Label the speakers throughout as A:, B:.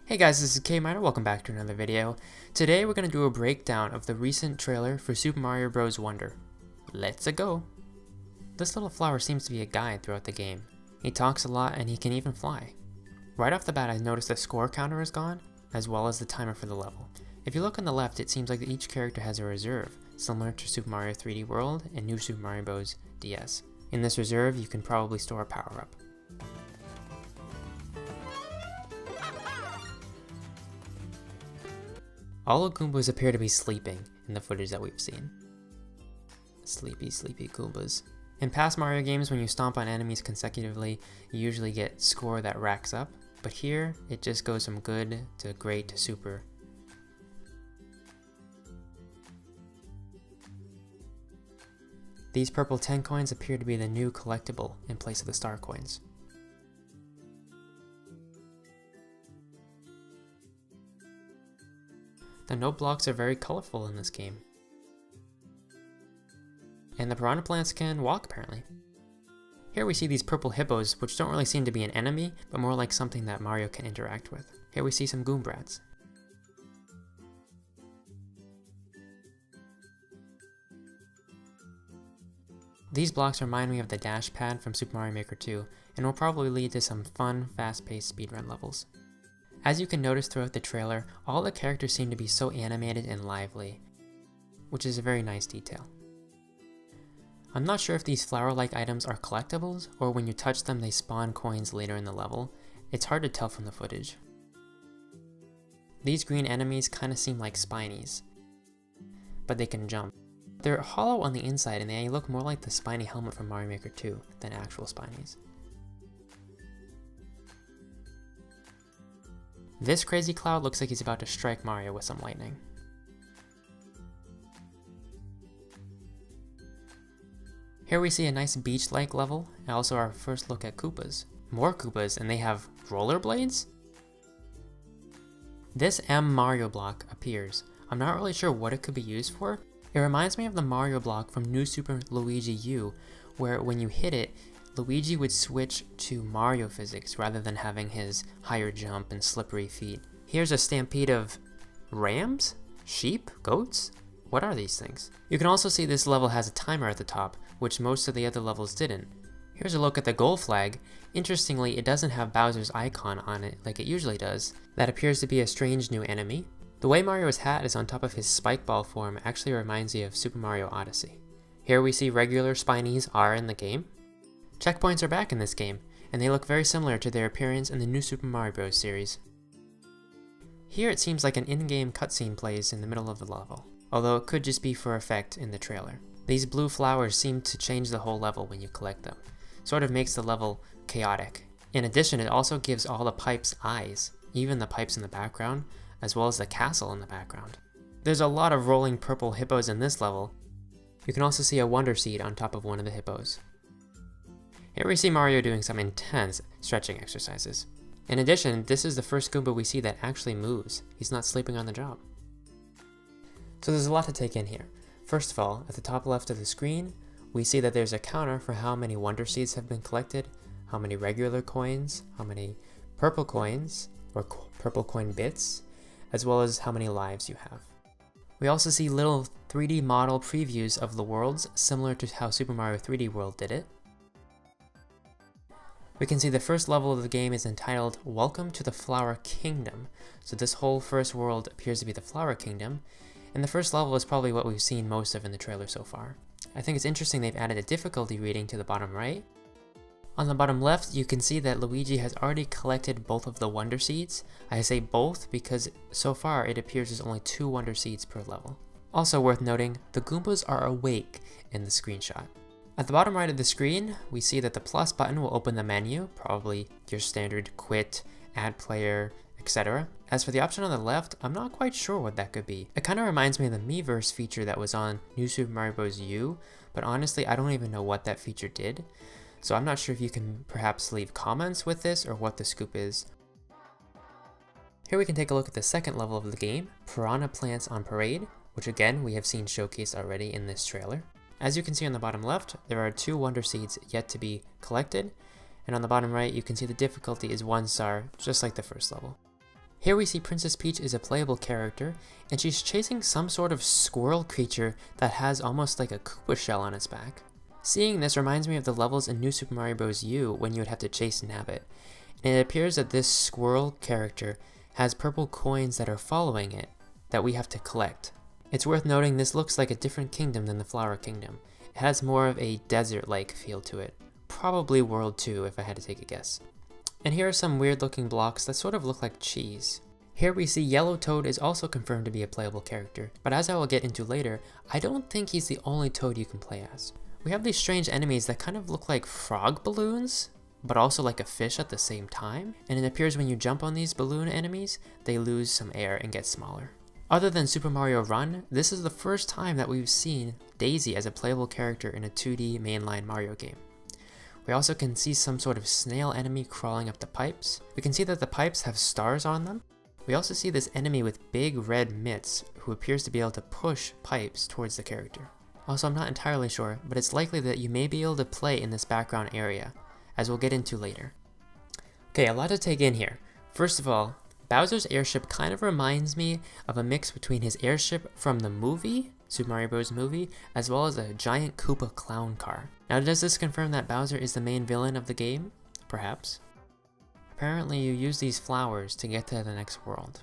A: Hey guys, this is K-Miner, welcome back to another video. Today we're going to do a breakdown of the recent trailer for Super Mario Bros. Wonder. Let's go! This little flower seems to be a guide throughout the game. He talks a lot and he can even fly. Right off the bat I noticed the score counter is gone, as well as the timer for the level. If you look on the left, it seems like each character has a reserve, similar to Super Mario 3D World and New Super Mario Bros. DS. In this reserve, you can probably store a power-up. All the Goombas appear to be sleeping in the footage that we've seen. Sleepy, sleepy Goombas. In past Mario games, when you stomp on enemies consecutively, you usually get score that racks up, but here, it just goes from good to great to super. These purple 10 coins appear to be the new collectible in place of the star coins. The note blocks are very colorful in this game. And the piranha plants can walk apparently. Here we see these purple hippos, which don't really seem to be an enemy, but more like something that Mario can interact with. Here we see some Goombrats. These blocks remind me of the dash pad from Super Mario Maker 2, and will probably lead to some fun, fast-paced speedrun levels. As you can notice throughout the trailer, all the characters seem to be so animated and lively, which is a very nice detail. I'm not sure if these flower-like items are collectibles, or when you touch them they spawn coins later in the level. It's hard to tell from the footage. These green enemies kinda seem like Spinies, but they can jump. They're hollow on the inside and they look more like the spiny helmet from Mario Maker 2 than actual Spinies. This crazy cloud looks like he's about to strike Mario with some lightning. Here we see a nice beach-like level, and also our first look at Koopas. More Koopas, and they have rollerblades? This M Mario block appears. I'm not really sure what it could be used for. It reminds me of the Mario block from New Super Luigi U, where when you hit it, Luigi would switch to Mario physics rather than having his higher jump and slippery feet. Here's a stampede of rams? Sheep? Goats? What are these things? You can also see this level has a timer at the top, which most of the other levels didn't. Here's a look at the goal flag. Interestingly, it doesn't have Bowser's icon on it like it usually does. That appears to be a strange new enemy. The way Mario's hat is on top of his spike ball form actually reminds me of Super Mario Odyssey. Here we see regular Spinies are in the game. Checkpoints are back in this game, and they look very similar to their appearance in the new Super Mario Bros. Series. Here it seems like an in-game cutscene plays in the middle of the level, although it could just be for effect in the trailer. These blue flowers seem to change the whole level when you collect them. Sort of makes the level chaotic. In addition, it also gives all the pipes eyes, even the pipes in the background, as well as the castle in the background. There's a lot of rolling purple hippos in this level. You can also see a Wonder Seed on top of one of the hippos. Here we see Mario doing some intense stretching exercises. In addition, this is the first Goomba we see that actually moves. He's not sleeping on the job. So there's a lot to take in here. First of all, at the top left of the screen, we see that there's a counter for how many Wonder Seeds have been collected, how many regular coins, how many purple coins, or purple coin bits, as well as how many lives you have. We also see little 3D model previews of the worlds, similar to how Super Mario 3D World did it. We can see the first level of the game is entitled Welcome to the Flower Kingdom. So this whole first world appears to be the Flower Kingdom, and the first level is probably what we've seen most of in the trailer so far. I think it's interesting they've added a difficulty rating to the bottom right. On the bottom left, you can see that Luigi has already collected both of the Wonder Seeds. I say both because so far it appears there's only 2 Wonder Seeds per level. Also worth noting, the Goombas are awake in the screenshot. At the bottom right of the screen, we see that the plus button will open the menu, probably your standard quit, add player, etc. As for the option on the left, I'm not quite sure what that could be. It kind of reminds me of the Miiverse feature that was on New Super Mario Bros. U, but honestly I don't even know what that feature did. So I'm not sure if you can perhaps leave comments with this or what the scoop is. Here we can take a look at the second level of the game, Piranha Plants on Parade, which again we have seen showcased already in this trailer. As you can see on the bottom left, there are 2 Wonder Seeds yet to be collected, and on the bottom right you can see the difficulty is 1 star, just like the first level. Here we see Princess Peach is a playable character, and she's chasing some sort of squirrel creature that has almost like a Koopa shell on its back. Seeing this reminds me of the levels in New Super Mario Bros. U when you would have to chase Nabbit, and it appears that this squirrel character has purple coins that are following it that we have to collect. It's worth noting this looks like a different kingdom than the Flower Kingdom. It has more of a desert-like feel to it. Probably World 2 if I had to take a guess. And here are some weird looking blocks that sort of look like cheese. Here we see Yellow Toad is also confirmed to be a playable character, but as I will get into later, I don't think he's the only Toad you can play as. We have these strange enemies that kind of look like frog balloons, but also like a fish at the same time, and it appears when you jump on these balloon enemies, they lose some air and get smaller. Other than Super Mario Run, this is the first time that we've seen Daisy as a playable character in a 2D mainline Mario game. We also can see some sort of snail enemy crawling up the pipes. We can see that the pipes have stars on them. We also see this enemy with big red mitts who appears to be able to push pipes towards the character. Also, I'm not entirely sure, but it's likely that you may be able to play in this background area, as we'll get into later. Okay, a lot to take in here. First of all, Bowser's airship kind of reminds me of a mix between his airship from the movie, Super Mario Bros. Movie, as well as a giant Koopa clown car. Now, does this confirm that Bowser is the main villain of the game? Perhaps. Apparently, you use these flowers to get to the next world.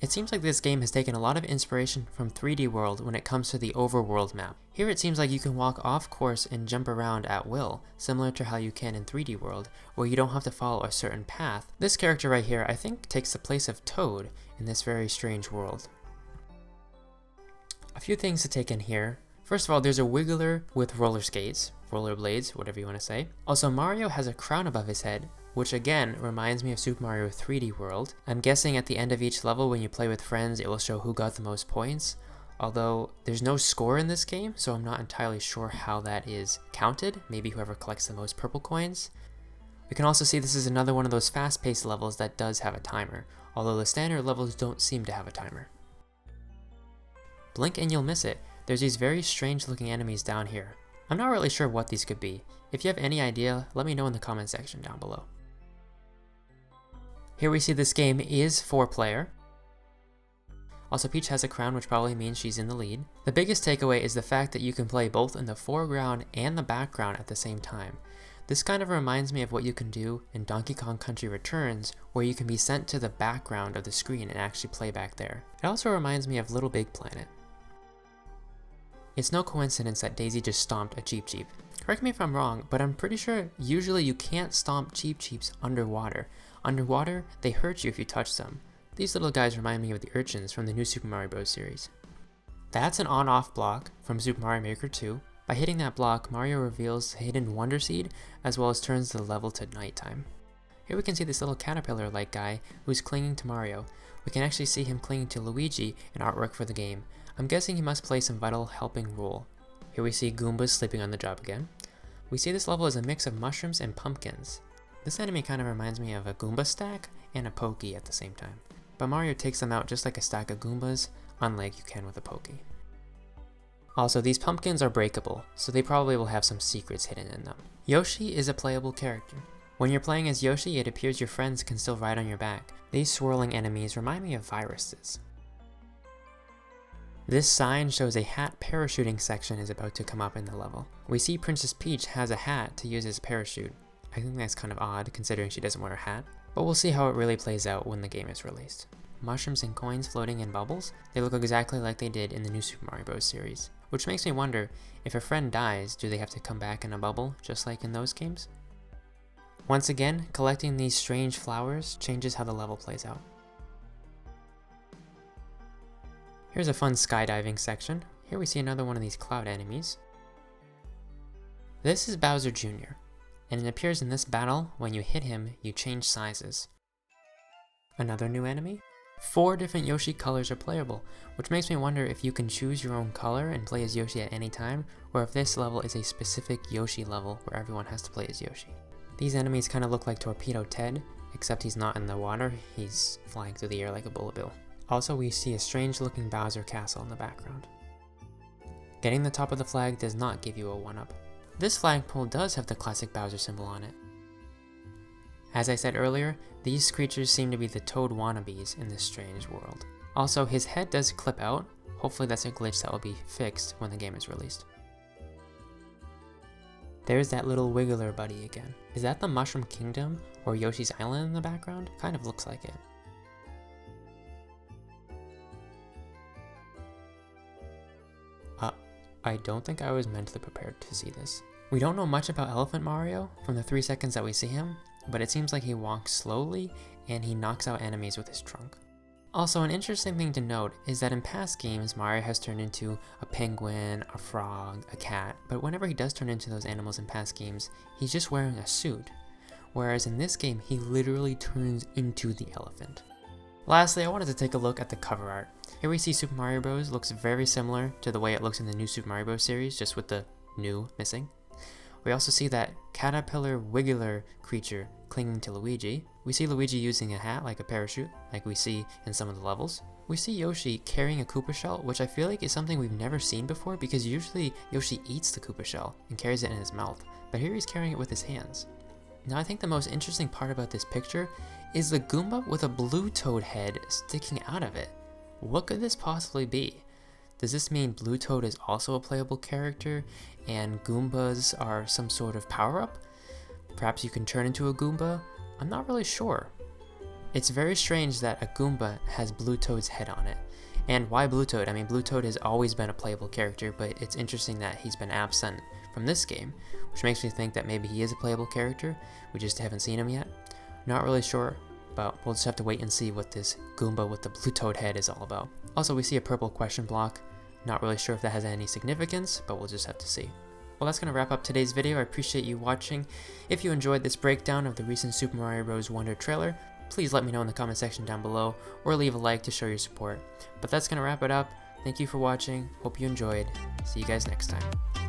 A: It seems like this game has taken a lot of inspiration from 3D World when it comes to the overworld map. Here it seems like you can walk off course and jump around at will, similar to how you can in 3D World, where you don't have to follow a certain path. This character right here I think takes the place of Toad in this very strange world. A few things to take in here. First of all, there's a wiggler with roller skates, rollerblades, whatever you want to say. Also, Mario has a crown above his head, which again reminds me of Super Mario 3D World. I'm guessing at the end of each level when you play with friends it will show who got the most points, although there's no score in this game, so I'm not entirely sure how that is counted. Maybe whoever collects the most purple coins. We can also see this is another one of those fast-paced levels that does have a timer, although the standard levels don't seem to have a timer. Blink and you'll miss it. There's these very strange looking enemies down here. I'm not really sure what these could be. If you have any idea, let me know in the comment section down below. Here we see this game is 4-player. Also, Peach has a crown, which probably means she's in the lead. The biggest takeaway is the fact that you can play both in the foreground and the background at the same time. This kind of reminds me of what you can do in Donkey Kong Country Returns, where you can be sent to the background of the screen and actually play back there. It also reminds me of Little Big Planet. It's no coincidence that Daisy just stomped a Cheep Cheep. Correct me if I'm wrong, but I'm pretty sure usually you can't stomp Cheep Cheeps underwater. Underwater, they hurt you if you touch them. These little guys remind me of the urchins from the new Super Mario Bros. Series. That's an on-off block from Super Mario Maker 2. By hitting that block, Mario reveals Hidden Wonder Seed, as well as turns the level to nighttime. Here we can see this little caterpillar-like guy who's clinging to Mario. We can actually see him clinging to Luigi in artwork for the game. I'm guessing he must play some vital helping role. Here we see Goombas sleeping on the job again. We see this level as a mix of mushrooms and pumpkins. This enemy kind of reminds me of a Goomba stack and a Pokey at the same time. But Mario takes them out just like a stack of Goombas, unlike you can with a Pokey. Also, these pumpkins are breakable, so they probably will have some secrets hidden in them. Yoshi is a playable character. When you're playing as Yoshi, it appears your friends can still ride on your back. These swirling enemies remind me of viruses. This sign shows a hat parachuting section is about to come up in the level. We see Princess Peach has a hat to use as a parachute. I think that's kind of odd considering she doesn't wear a hat, but we'll see how it really plays out when the game is released. Mushrooms and coins floating in bubbles, they look exactly like they did in the new Super Mario Bros. Series, which makes me wonder, if a friend dies, do they have to come back in a bubble just like in those games? Once again, collecting these strange flowers changes how the level plays out. Here's a fun skydiving section. Here we see another one of these cloud enemies. This is Bowser Jr., and it appears in this battle, when you hit him, you change sizes. Another new enemy? 4 different Yoshi colors are playable, which makes me wonder if you can choose your own color and play as Yoshi at any time, or if this level is a specific Yoshi level where everyone has to play as Yoshi. These enemies kind of look like Torpedo Ted, except he's not in the water, he's flying through the air like a bullet bill. Also, we see a strange looking Bowser castle in the background. Getting the top of the flag does not give you a 1-up. This flagpole does have the classic Bowser symbol on it. As I said earlier, these creatures seem to be the Toad wannabes in this strange world. Also, his head does clip out. Hopefully that's a glitch that will be fixed when the game is released. There's that little wiggler buddy again. Is that the Mushroom Kingdom or Yoshi's Island in the background? Kind of looks like it. I don't think I was mentally prepared to see this. We don't know much about Elephant Mario from the 3 seconds that we see him, but it seems like he walks slowly and he knocks out enemies with his trunk. Also, an interesting thing to note is that in past games, Mario has turned into a penguin, a frog, a cat, but whenever he does turn into those animals in past games, he's just wearing a suit. Whereas in this game, he literally turns into the elephant. Lastly, I wanted to take a look at the cover art. Here we see Super Mario Bros. Looks very similar to the way it looks in the new Super Mario Bros. Series, just with the new missing. We also see that caterpillar wiggler creature clinging to Luigi. We see Luigi using a hat like a parachute, like we see in some of the levels. We see Yoshi carrying a Koopa shell, which I feel like is something we've never seen before because usually Yoshi eats the Koopa shell and carries it in his mouth, but here he's carrying it with his hands. Now I think the most interesting part about this picture is the Goomba with a blue Toad head sticking out of it. What could this possibly be? Does this mean Blue Toad is also a playable character and Goombas are some sort of power-up? Perhaps you can turn into a Goomba? I'm not really sure. It's very strange that a Goomba has Blue Toad's head on it. And why Blue Toad? I mean, Blue Toad has always been a playable character, but it's interesting that he's been absent from this game, which makes me think that maybe he is a playable character. We just haven't seen him yet. Not really sure, but we'll just have to wait and see what this Goomba with the Blue Toad head is all about. Also, we see a purple question block. Not really sure if that has any significance, but we'll just have to see. Well, that's going to wrap up today's video. I appreciate you watching. If you enjoyed this breakdown of the recent Super Mario Bros. Wonder trailer, please let me know in the comment section down below, or leave a like to show your support. But that's going to wrap it up. Thank you for watching. Hope you enjoyed. See you guys next time.